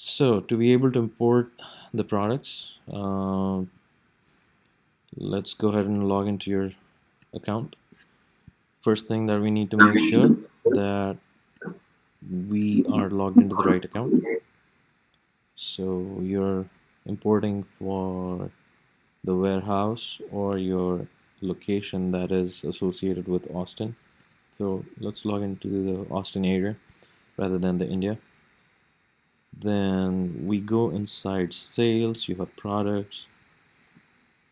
So to be able to import the products, let's go ahead and log into your account. First thing that we need to make sure that we are logged into the right account. So you're importing for the warehouse or your location that is associated with Austin. So let's log into the Austin area rather than the India. Then we go inside sales, you have products,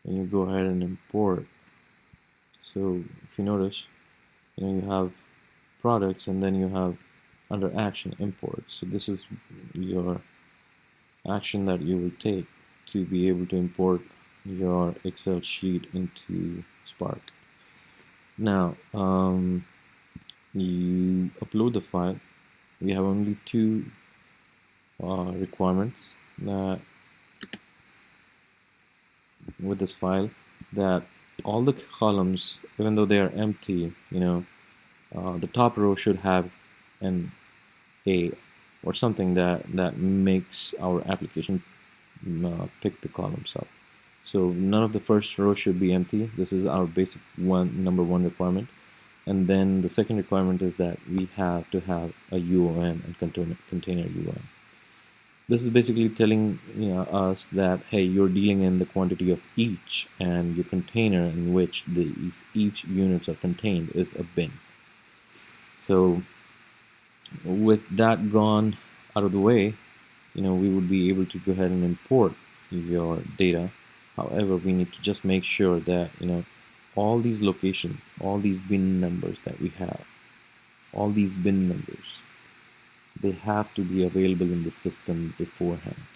and you go ahead and import. So if you notice, you have products and then you have under action import. So this is your action that you will take to be able to import your Excel sheet into SpaRc. Now you upload the file. We have only two requirements that with this file, that all the columns, even though they are empty, the top row should have an A or something that makes our application pick the columns up. So none of the first row should be empty. This is our basic number one requirement. And then the second requirement is that we have to have a UOM and container UOM. This is basically telling us that, hey, you're dealing in the quantity of each, and your container in which each units are contained is a bin. So with that gone out of the way, we would be able to go ahead and import your data. However, we need to just make sure that all these locations, all these bin numbers that we have, all these bin numbers, they have to be available in the system beforehand.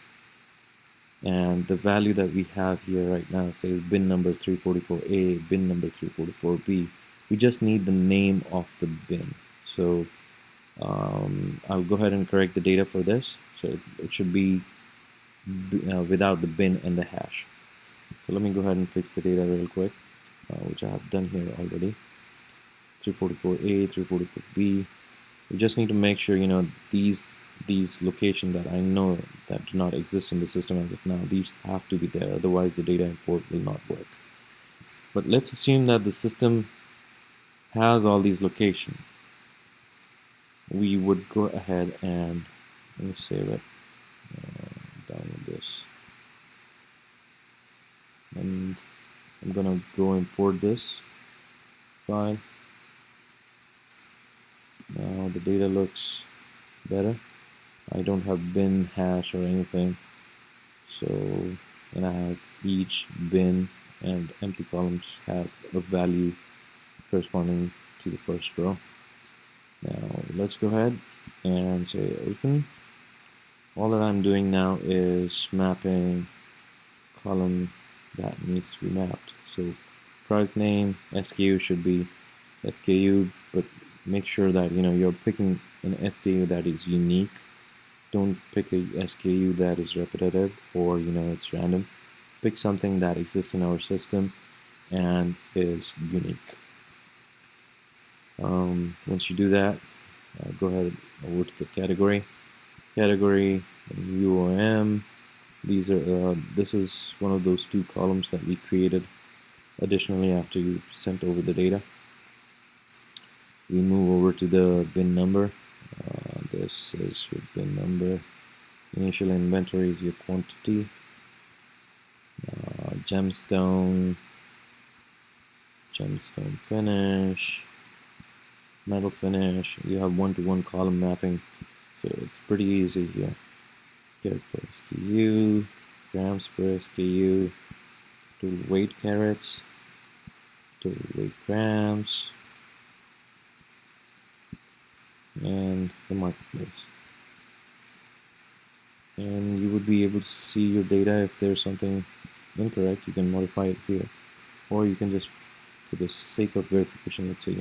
And the value that we have here right now says bin number 344A, bin number 344B. We just need the name of the bin. So I'll go ahead and correct the data for this. So it should be without the bin and the hash. So let me go ahead and fix the data real quick, which I have done here already. 344A, 344B. We just need to make sure these locations that I know that do not exist in the system as of now, these have to be there, otherwise the data import will not work. But let's assume that the system has all these locations. We would go ahead and let me save it, download this, and I'm gonna go import this file. Now the data looks better. I don't have bin hash or anything, so and I have each bin and empty columns have a value corresponding to the first row. Now let's go ahead and say open. All that I'm doing now is mapping column that needs to be mapped. So product name, SKU should be SKU, but make sure that you're picking an SKU that is unique. Don't pick a SKU that is repetitive or it's random. Pick something that exists in our system and is unique. Once you do that, go ahead over to the category UOM. This is one of those two columns that we created additionally after you sent over the data. We move over to the bin number. This is your bin number. Initial inventory is your quantity. Gemstone finish, metal finish. You have one-to-one column mapping, so it's pretty easy here. Carat per SKU, grams per SKU, total weight carats, total weight grams, and the marketplace. And you would be able to see your data. If there's something incorrect, you can modify it here, or you can just, for the sake of verification, let's say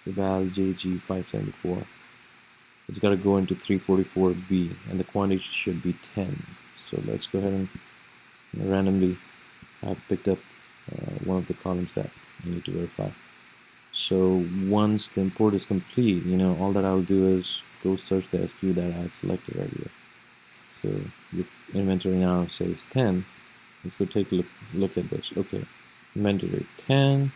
eval JG574. It's got to go into 344B, and the quantity should be 10. So let's go ahead and randomly have picked up one of the columns that I need to verify. So once the import is complete, all that I'll do is go search the SKU that I had selected earlier. So your inventory now says 10. Let's go take a look at this. Okay, inventory 10,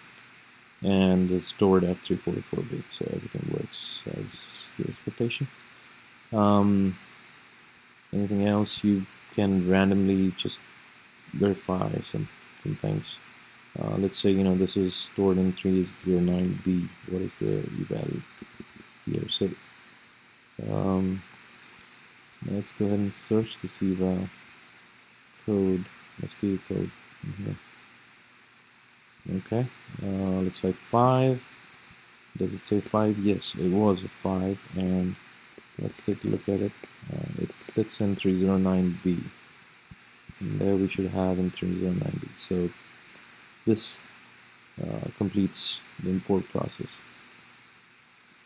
and it's stored at 344B, so everything works as your expectation. Anything else? You can randomly just verify some things. Let's say this is stored in 309B. What is the value here? So let's go ahead and search the SIVA code, SKU code. Okay, looks like 5. Does it say 5? Yes, it was a 5, and let's take a look at it. It sits in 309B, and there we should have in 309B. So this completes the import process.